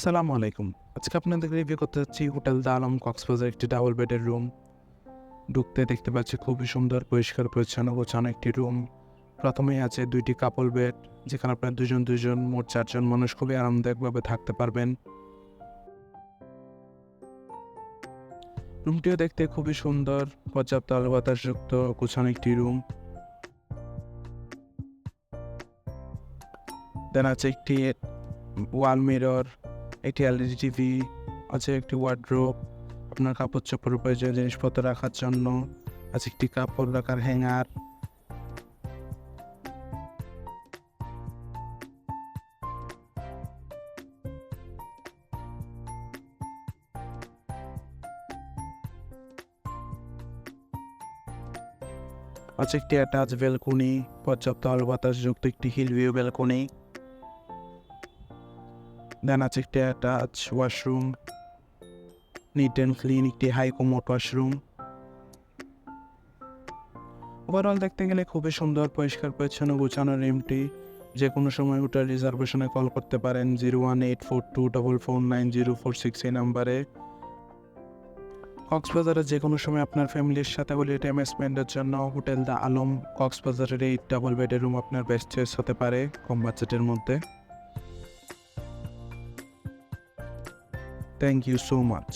আসসালামু আলাইকুম। আজকে আপনাদের রিভিউ করতে যাচ্ছি হোটেল দ্য আলম কক্সবাজার একটি ডাবল বেডের রুম। ঢুকতে দেখতে পাচ্ছি খুবই সুন্দর পরিষ্কার পরিচ্ছন্ন গোছানো একটি রুম। প্রথমেই আছে ২টি কাপল বেড, যেখানে আপনার দুজন মোট ৪ জন মানুষ খুবই আরামদায়কভাবে থাকতে পারবেন। রুমটিও দেখতে খুবই সুন্দর, পর্যাপ্ত আলো বাতাসযুক্ত গোছানো একটি রুম। দেন আছে একটি ওয়াল মিরর, একটি এলইডি টিভি, আছে একটি ওয়ার্ডরোব, আপনার কাপড়-চোপড় প্রয়োজনীয় জিনিসপত্র রাখার জন্য, আছে একটি কাপড় রাখার হ্যাঙ্গার। আছে একটি অ্যাটাচ ব্যালকনি, পর্যাপ্ত আলো বাতাসযুক্ত একটি হিল ভিউ ব্যালকনি। দেন আছে একটি attach washroom, neat and clean একটি হাই কমোড ওয়াশরুম। ওভারঅল দেখতে গেলে খুবই সুন্দর, পরিষ্কার পরিচ্ছন্ন গোছানো রুমটি। যে কোনো সময় হোটেল রিজার্ভেশনে কল করতে পারেন 01842449046 এই নাম্বারে। কক্সবাজারে যে কোনো সময় আপনার ফ্যামিলির সাথে হলিডে টাইম স্পেন্ডের জন্য হোটেল দ্য আলম কক্সবাজারের এই ডাবল বেডের রুম আপনার বেস্ট চয়েস হতে পারে কম বাজেটের মধ্যে। Thank you so much.